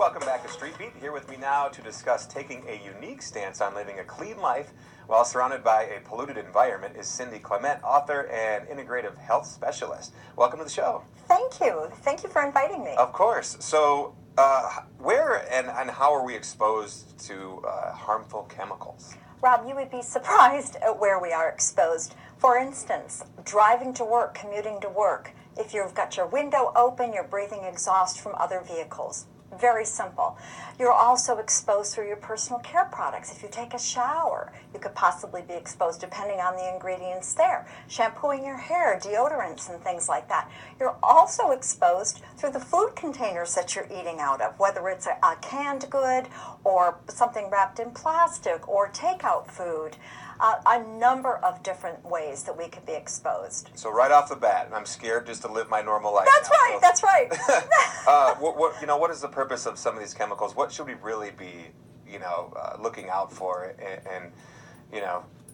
Welcome back to Street Beat. Here with me now to discuss taking a unique stance on living a clean life while surrounded by a polluted environment is Cindy Klement, author and integrative health specialist. Welcome to the show. Thank you. Thank you for inviting me. Of course. So, where and how are we exposed to harmful chemicals? Rob, you would be surprised at where we are exposed. For instance, driving to work, commuting to work. If you've got your window open, you're breathing exhaust from other vehicles. Very simple. You're also exposed through your personal care products. If you take a shower, you could possibly be exposed depending on the ingredients there. Shampooing your hair, deodorants, and things like that. You're also exposed through the food containers that you're eating out of, whether it's a canned good or something wrapped in plastic or takeout food. A number of different ways that we could be exposed. So right off the bat, and I'm scared just to live my normal life. That's right. What is the purpose of some of these chemicals? What should we really be, looking out for, and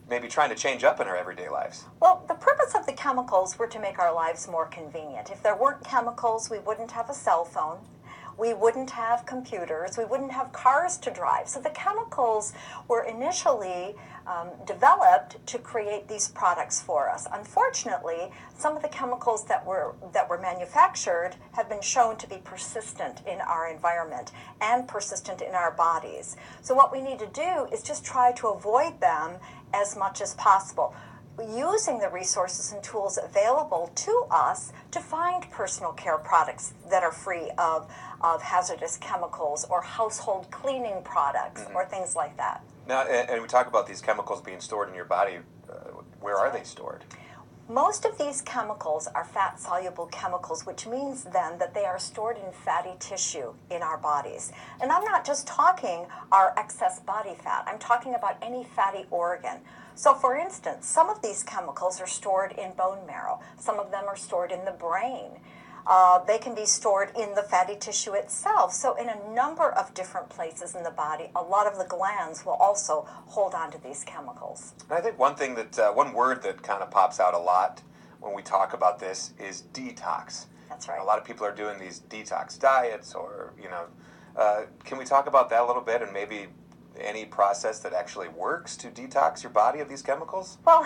maybe trying to change up in our everyday lives? Well, the purpose of the chemicals were to make our lives more convenient. If there weren't chemicals, we wouldn't have a cell phone. We wouldn't have computers. We wouldn't have cars to drive. So the chemicals were initially developed to create these products for us. Unfortunately, some of the chemicals that were manufactured have been shown to be persistent in our environment and persistent in our bodies. So what we need to do is just try to avoid them as much as possible, using the resources and tools available to us to find personal care products that are free of hazardous chemicals or household cleaning products or things like that. Now, and we talk about these chemicals being stored in your body. Where are they stored? Most of these chemicals are fat-soluble chemicals, which means then that they are stored in fatty tissue in our bodies. And I'm not just talking our excess body fat. I'm talking about any fatty organ. So for instance, some of these chemicals are stored in bone marrow. Some of them are stored in the brain. They can be stored in the fatty tissue itself. So in a number of different places in the body, a lot of the glands will also hold on to these chemicals. And I think one word that kind of pops out a lot when we talk about this is detox. That's right. A lot of people are doing these detox diets or, can we talk about that a little bit and maybe any process that actually works to detox your body of these chemicals? Well,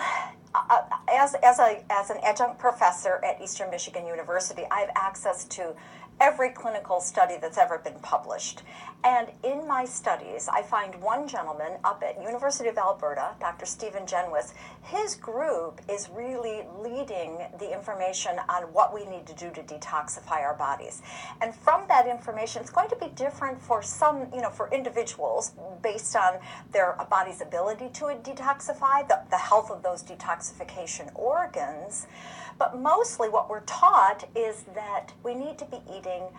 as an adjunct professor at Eastern Michigan University, I have access to every clinical study that's ever been published. And in my studies, I find one gentleman up at University of Alberta, Dr. Stephen Genwis. His group is really leading the information on what we need to do to detoxify our bodies. And from that information, it's going to be different for some, for individuals based on their body's ability to detoxify, the health of those detoxification organs. But mostly what we're taught is that we need to be eating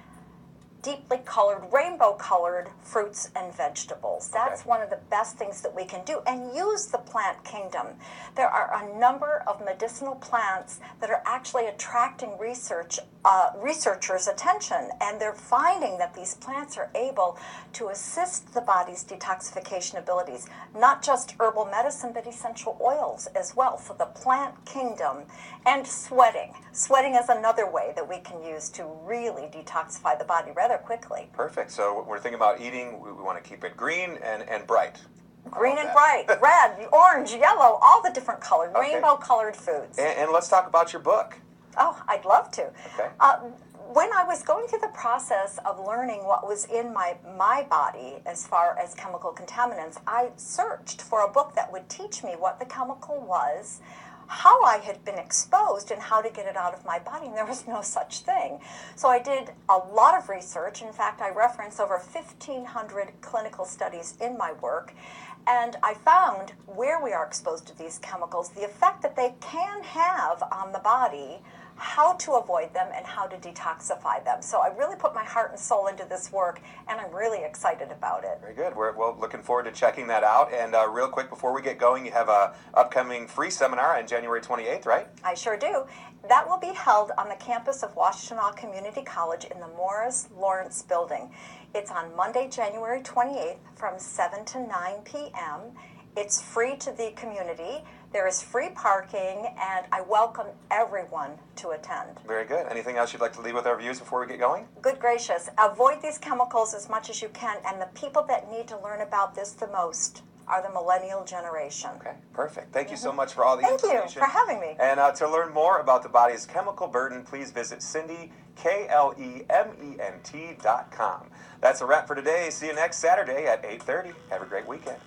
deeply colored, rainbow-colored fruits and vegetables. That's one of the best things that we can do, and use the plant kingdom. There are a number of medicinal plants that are actually attracting researchers' attention, and they're finding that these plants are able to assist the body's detoxification abilities, not just herbal medicine, but essential oils as well. So the plant kingdom, and sweating. Sweating is another way that we can use to really detoxify the body rather quickly. Perfect. So we're thinking about eating, we want to keep it green and bright. Green and bright, red, orange, yellow, all the different colored, rainbow-colored foods. And let's talk about your book. Oh, I'd love to. Okay. When I was going through the process of learning what was in my body as far as chemical contaminants, I searched for a book that would teach me what the chemical was, how I had been exposed, and how to get it out of my body, and there was no such thing. So I did a lot of research. In fact, I reference over 1,500 clinical studies in my work, and I found where we are exposed to these chemicals, the effect that they can have on the body, how to avoid them, and how to detoxify them. So I really put my heart and soul into this work, and I'm really excited about it. Very good. We're looking forward to checking that out. And real quick, before we get going, you have a upcoming free seminar on January 28th, right? I sure do. That will be held on the campus of Washtenaw Community College in the Morris Lawrence building. It's on Monday, January 28th from 7 to 9 p.m. It's free to the community. There is free parking, and I welcome everyone to attend. Very good. Anything else you'd like to leave with our viewers before we get going? Good gracious. Avoid these chemicals as much as you can, and the people that need to learn about this the most are the millennial generation. Okay, perfect. Thank you so much for all the Thank information. you for having me. And to learn more about the body's chemical burden, please visit CindyKlement.com. That's a wrap for today. See you next Saturday at 8:30. Have a great weekend.